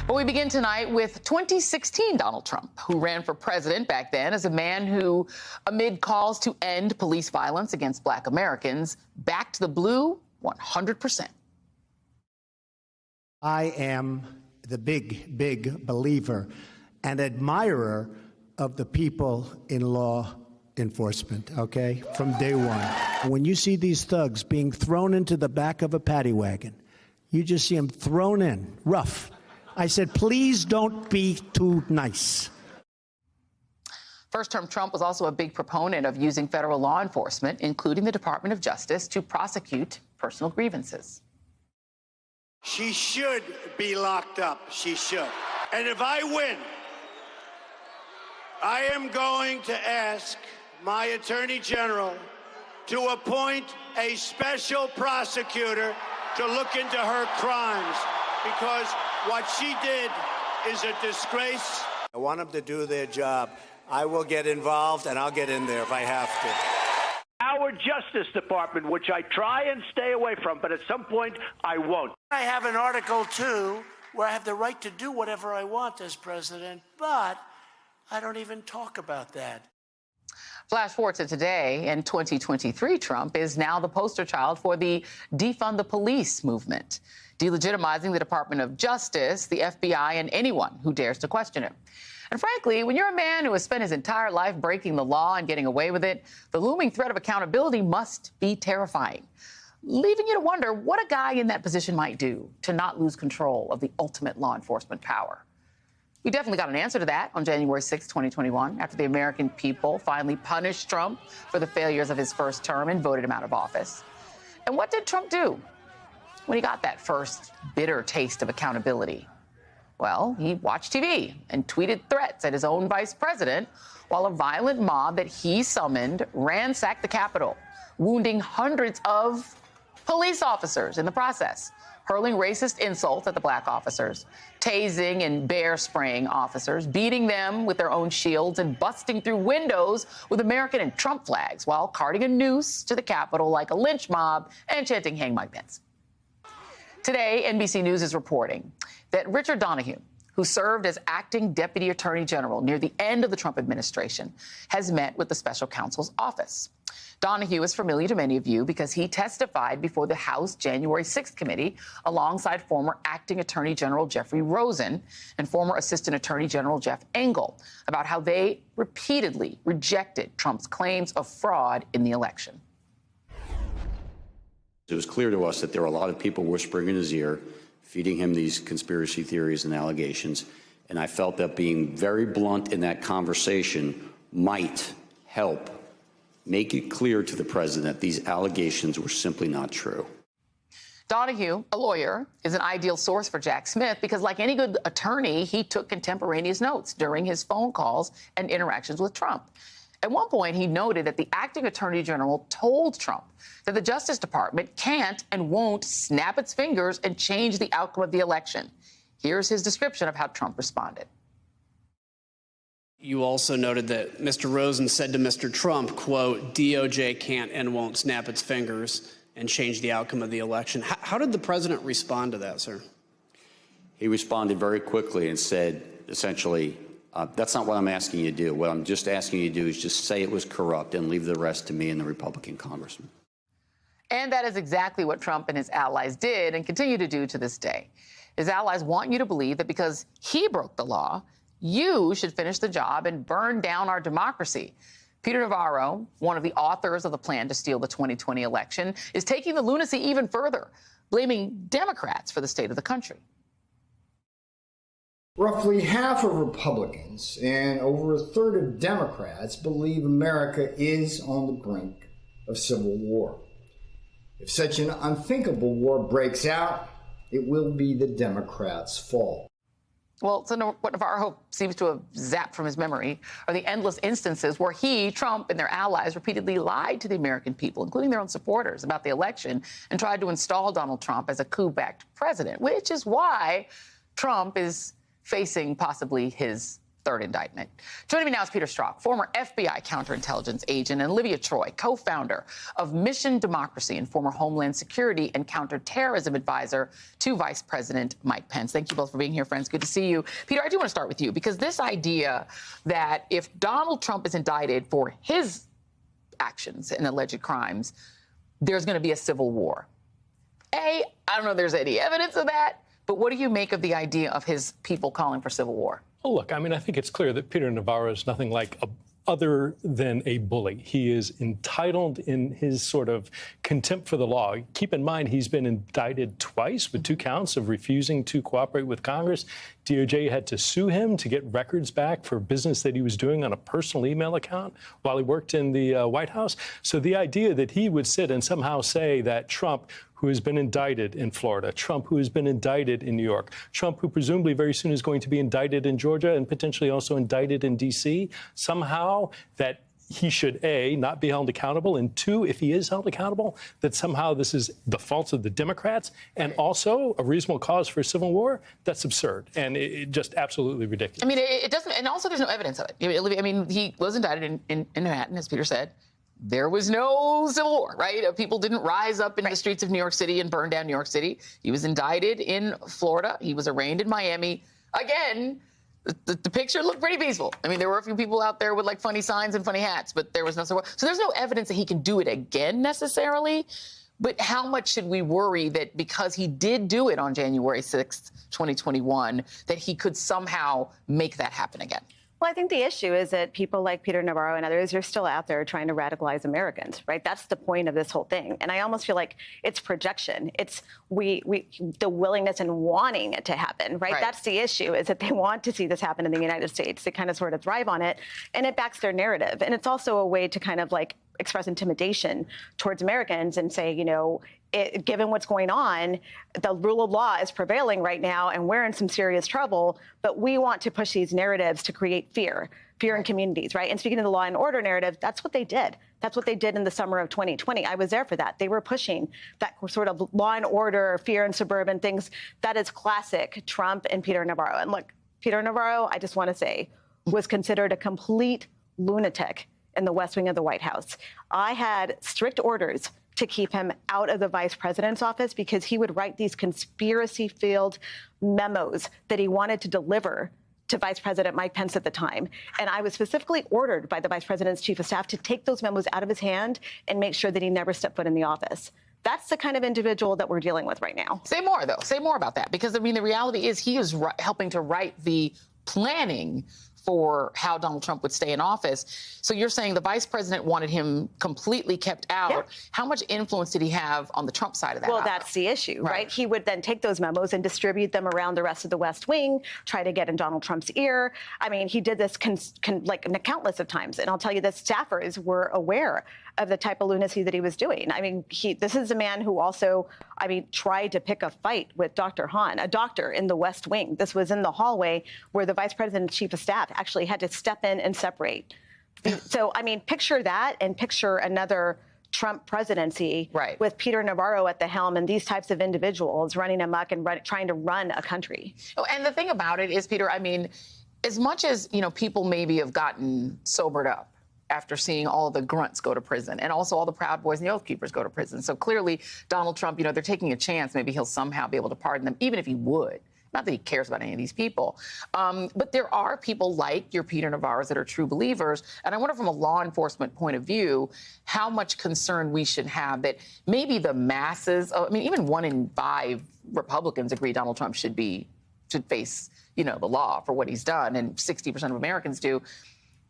But we begin tonight with 2016 Donald Trump, who ran for president back then as a man who, amid calls to end police violence against Black Americans, backed the blue 100%. I am the big believer and admirer of the people in law enforcement, okay, from day one. When you see these thugs being thrown into the back of a paddy wagon, you just see them thrown in, rough. I said, please don't be too nice. First-term Trump was also a big proponent of using federal law enforcement, including the Department of Justice, to prosecute personal grievances. She should be locked up. She should. And if I win, I am going to ask my Attorney General to appoint a special prosecutor to look into her crimes, because what she did is a disgrace. I want them to do their job. I will get involved, and I'll get in there if I have to. Our Justice Department, which I try and stay away from, but at some point I won't. I have an Article 2 where I have the right to do whatever I want as president, but I don't even talk about that. Flash forward to today, in 2023, Trump is now the poster child for the defund the police movement, delegitimizing the Department of Justice, the FBI, and anyone who dares to question it. And frankly, when you're a man who has spent his entire life breaking the law and getting away with it, the looming threat of accountability must be terrifying, leaving you to wonder what a guy in that position might do to not lose control of the ultimate law enforcement power. We definitely got an answer to that on January 6, 2021, after the American people finally punished Trump for the failures of his first term and voted him out of office. And what did Trump do when he got that first bitter taste of accountability? Well, he watched TV and tweeted threats at his own vice president while a violent mob that he summoned ransacked the Capitol, wounding hundreds of police officers in the process, hurling racist insults at the black officers, tasing and bear spraying officers, beating them with their own shields, and busting through windows with American and Trump flags while carting a noose to the Capitol like a lynch mob and chanting "Hang Mike Pence." Today, NBC News is reporting that Richard Donoghue, who served as acting Deputy Attorney General near the end of the Trump administration, has met with the special counsel's office. Donoghue is familiar to many of you because he testified before the House January 6th committee alongside former acting Attorney General Jeffrey Rosen and former Assistant Attorney General Jeff Engel about how they repeatedly rejected Trump's claims of fraud in the election. It was clear to us that there were a lot of people whispering in his ear, feeding him these conspiracy theories and allegations, and I felt that being very blunt in that conversation might help make it clear to the president that these allegations were simply not true. Donoghue, a lawyer, is an ideal source for Jack Smith because, like any good attorney, he took contemporaneous notes during his phone calls and interactions with Trump. At one point, he noted that the acting attorney general told Trump that the Justice Department can't and won't snap its fingers and change the outcome of the election. Here's his description of how Trump responded. You also noted that Mr. Rosen said to Mr. Trump, quote, DOJ can't and won't snap its fingers and change the outcome of the election. How did the president respond to that, sir? He responded very quickly and said, essentially, that's not what I'm asking you to do. What I'm just asking you to do is just say it was corrupt and leave the rest to me and the Republican congressman. And that is exactly what Trump and his allies did and continue to do to this day. His allies want you to believe that because he broke the law, you should finish the job and burn down our democracy. Peter Navarro, one of the authors of the plan to steal the 2020 election, is taking the lunacy even further, blaming Democrats for the state of the country. Roughly half of Republicans and over a third of Democrats believe America is on the brink of civil war. If such an unthinkable war breaks out, it will be the Democrats' fault. Well, so what Navarro seems to have zapped from his memory are the endless instances where he, Trump, and their allies repeatedly lied to the American people, including their own supporters, about the election and tried to install Donald Trump as a coup-backed president, which is why Trump is facing possibly his third indictment. Joining me now is Peter Strzok, former FBI counterintelligence agent, and Olivia Troy, co-founder of Mission Democracy and former Homeland Security and counterterrorism advisor to Vice President Mike Pence. Thank you both for being here, friends. Good to see you. Peter, I do want to start with you because this idea that if Donald Trump is indicted for his actions and alleged crimes, there's going to be a civil war. I don't know if there's any evidence of that, but what do you make of the idea of his people calling for civil war? Well, look, I mean, I think it's clear that Peter Navarro is nothing like other than a bully. He is entitled in his sort of contempt for the law. Keep in mind, he's been indicted twice with 2 counts of refusing to cooperate with Congress. DOJ had to sue him to get records back for business that he was doing on a personal email account while he worked in the White House. So the idea that he would sit and somehow say that Trump, who has been indicted in Florida, Trump, who has been indicted in New York, Trump, who presumably very soon is going to be indicted in Georgia and potentially also indicted in D.C., somehow that he should, A, not be held accountable, and 2, if he is held accountable, that somehow this is the fault of the Democrats and also a reasonable cause for a civil war, that's absurd and it just absolutely ridiculous. I mean, it doesn't, and also there's no evidence of it. I mean, he was indicted in Manhattan, as Peter said. There was no civil war, right? People didn't rise up in the streets of New York City and burn down New York City. He was indicted in Florida. He was arraigned in Miami. Again, the picture looked pretty peaceful. I mean, there were a few people out there with like funny signs and funny hats, but there was no civil war. So there's no evidence that he can do it again necessarily. But how much should we worry that because he did do it on January 6th, 2021, that he could somehow make that happen again? Well, I think the issue is that people like Peter Navarro and others are still out there trying to radicalize Americans, right? That's the point of this whole thing. And I almost feel like it's projection. It's the willingness and wanting it to happen, right? That's the issue, is that they want to see this happen in the United States. They kind of sort of thrive on it, and it backs their narrative. And it's also a way to kind of like express intimidation towards Americans and say, you know, given what's going on, the rule of law is prevailing right now, and we're in some serious trouble. But we want to push these narratives to create fear in communities, right? And speaking of the law and order narrative, that's what they did. That's what they did in the summer of 2020. I was there for that. They were pushing that sort of law and order, fear in suburban things. That is classic Trump and Peter Navarro. And look, Peter Navarro, I just want to say, was considered a complete lunatic in the West Wing of the White House. I had strict orders to keep him out of the vice president's office because he would write these conspiracy-filled memos that he wanted to deliver to Vice President Mike Pence at the time. And I was specifically ordered by the vice president's chief of staff to take those memos out of his hand and make sure that he never stepped foot in the office. That's the kind of individual that we're dealing with right now. Say more, though. Say more about that. Because, I mean, the reality is he is helping to write the planning for how Donald Trump would stay in office. So you're saying the vice president wanted him completely kept out. Yeah. How much influence did he have on the Trump side of that? Well, that's the issue, right? He would then take those memos and distribute them around the rest of the West Wing, try to get in Donald Trump's ear. I mean, he did this like countless of times. And I'll tell you, the staffers were aware of the type of lunacy that he was doing. I mean, this is a man who also, tried to pick a fight with Dr. Hahn, a doctor in the West Wing. This was in the hallway where the vice president's chief of staff actually had to step in and separate. So, picture that and picture another Trump presidency with Peter Navarro at the helm and these types of individuals running amok and trying to run a country. Oh, and the thing about it is, Peter, as much as, people maybe have gotten sobered up after seeing all the grunts go to prison and also all the Proud Boys and the Oath Keepers go to prison. So clearly, Donald Trump, they're taking a chance. Maybe he'll somehow be able to pardon them, even if he would. Not that he cares about any of these people. But there are people like your Peter Navarros that are true believers. And I wonder from a law enforcement point of view, how much concern we should have that maybe the masses, even 1 in 5 Republicans agree Donald Trump should face, the law for what he's done. And 60% of Americans do.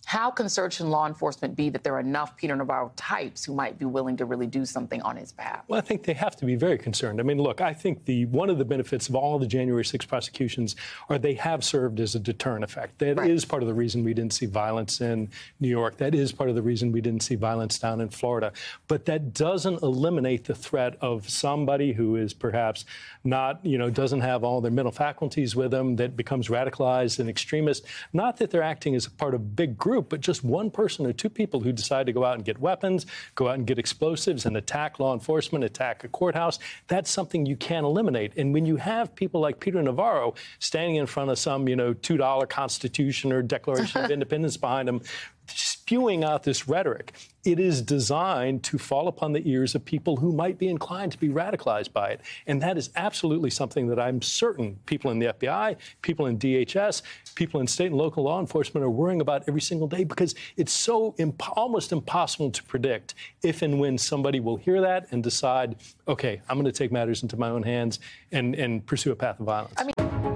How concerned should law enforcement be that there are enough Peter Navarro types who might be willing to really do something on his behalf? Well, I think they have to be very concerned. Look, I think one of the benefits of all the January 6 prosecutions are they have served as a deterrent effect. That is part of the reason we didn't see violence in New York. That is part of the reason we didn't see violence down in Florida. But that doesn't eliminate the threat of somebody who is perhaps not, doesn't have all their mental faculties with them, that becomes radicalized and extremist. Not that they're acting as a part of big groups, group, but just one person or two people who decide to go out and get weapons, go out and get explosives and attack law enforcement, attack a courthouse, that's something you can't eliminate. And when you have people like Peter Navarro standing in front of some, $2 Constitution or Declaration of Independence behind him, spewing out this rhetoric, it is designed to fall upon the ears of people who might be inclined to be radicalized by it. And that is absolutely something that I'm certain people in the FBI, people in DHS, people in state and local law enforcement are worrying about every single day, because it's so almost impossible to predict if and when somebody will hear that and decide, okay, I'm going to take matters into my own hands and pursue a path of violence.